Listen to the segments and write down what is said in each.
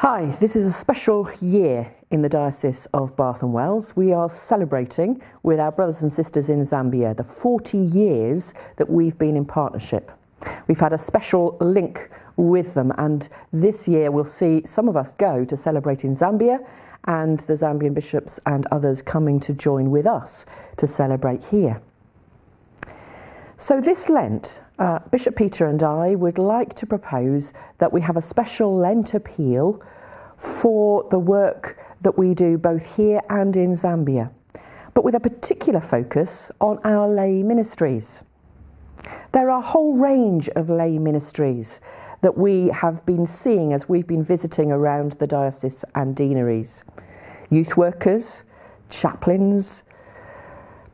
Hi, this is a special year in the Diocese of Bath and Wells. We are celebrating with our brothers and sisters in Zambia the 40 years that we've been in partnership. We've had a special link with them, and this year we'll see some of us go to celebrate in Zambia and the Zambian bishops and others coming to join with us to celebrate here. So this Lent, Bishop Peter and I would like to propose that we have a special Lent appeal for the work that we do both here and in Zambia, but with a particular focus on our lay ministries. There are a whole range of lay ministries that we have been seeing as we've been visiting around the diocese and deaneries. Youth workers, chaplains,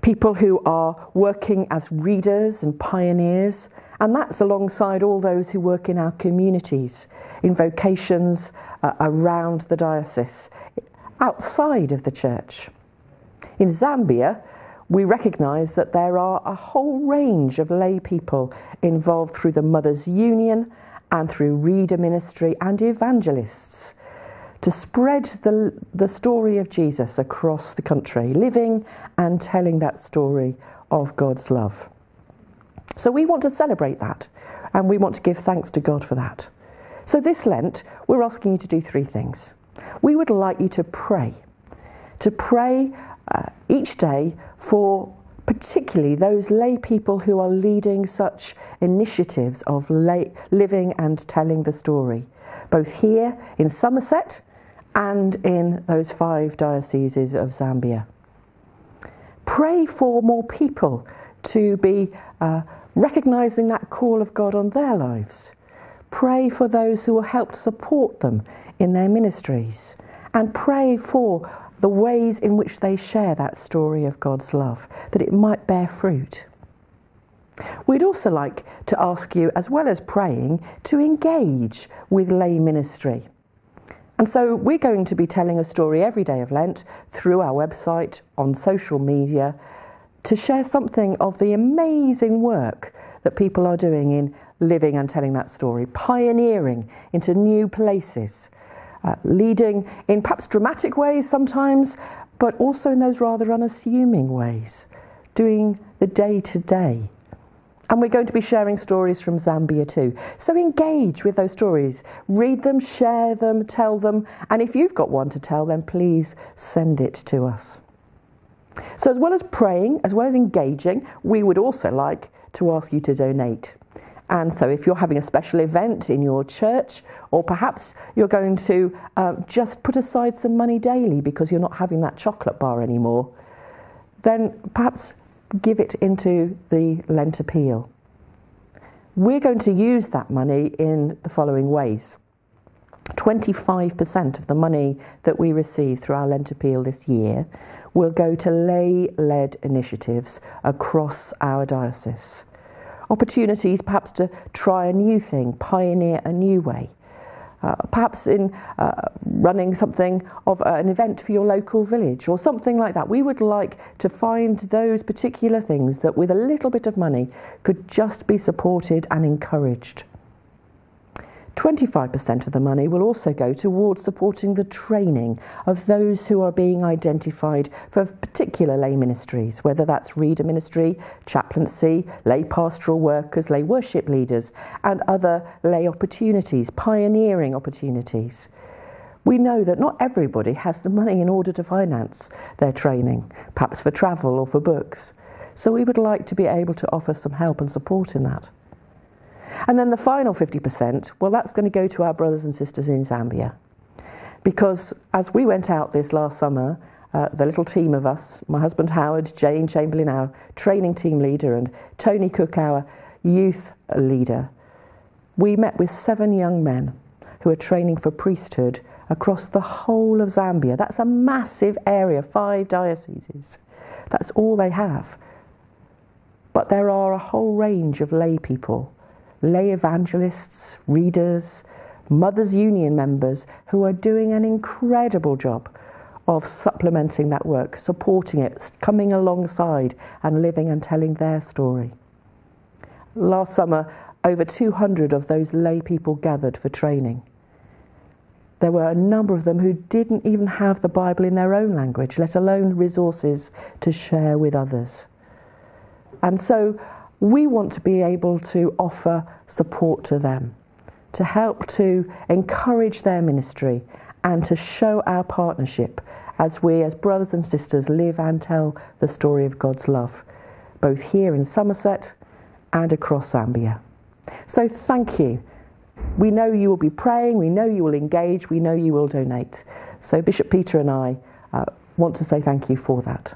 people who are working as readers and pioneers, and that's alongside all those who work in our communities, in vocations around the diocese, outside of the church. In Zambia, we recognise that there are a whole range of lay people involved through the Mothers' Union and through reader ministry and evangelists to spread the story of Jesus across the country, living and telling that story of God's love. So we want to celebrate that, and we want to give thanks to God for that. So this Lent, we're asking you to do three things. We would like you to pray each day for particularly those lay people who are leading such initiatives of living and telling the story, both here in Somerset and in those 5 dioceses of Zambia. Pray for more people to be recognising that call of God on their lives. Pray for those who will help to support them in their ministries, and pray for the ways in which they share that story of God's love, that it might bear fruit. We'd also like to ask you, as well as praying, to engage with lay ministry. And so we're going to be telling a story every day of Lent through our website, on social media, to share something of the amazing work that people are doing in living and telling that story, pioneering into new places, leading in perhaps dramatic ways sometimes, but also in those rather unassuming ways, doing the day-to-day. And we're going to be sharing stories from Zambia too. So engage with those stories, read them, share them, tell them, and if you've got one to tell, then please send it to us. So as well as praying, as well as engaging, we would also like to ask you to donate. And so if you're having a special event in your church, or perhaps you're going to just put aside some money daily because you're not having that chocolate bar anymore, then perhaps give it into the Lent appeal. We're going to use that money in the following ways. 25% of the money that we receive through our Lent appeal this year will go to lay-led initiatives across our diocese. Opportunities perhaps to try a new thing, pioneer a new way. Perhaps in running something of an event for your local village or something like that. We would like to find those particular things that with a little bit of money could just be supported and encouraged. 25% of the money will also go towards supporting the training of those who are being identified for particular lay ministries, whether that's reader ministry, chaplaincy, lay pastoral workers, lay worship leaders, and other lay opportunities, pioneering opportunities. We know that not everybody has the money in order to finance their training, perhaps for travel or for books. So we would like to be able to offer some help and support in that. And then the final 50%, well, that's going to go to our brothers and sisters in Zambia. Because as we went out this last summer, the little team of us, my husband Howard, Jane Chamberlain, our training team leader, and Tony Cook, our youth leader, we met with 7 young men who are training for priesthood across the whole of Zambia. That's a massive area, 5 dioceses. That's all they have. But there are a whole range of lay people, lay evangelists, readers, Mothers' Union members who are doing an incredible job of supplementing that work, supporting it, coming alongside and living and telling their story. Last summer, over 200 of those lay people gathered for training. there were a number of them who didn't even have the Bible in their own language, let alone resources to share with others. And so we want to be able to offer support to them, to help to encourage their ministry and to show our partnership as we, as brothers and sisters, live and tell the story of God's love, both here in Somerset and across Zambia. So thank you. We know you will be praying, we know you will engage, we know you will donate. So Bishop Peter and I want to say thank you for that.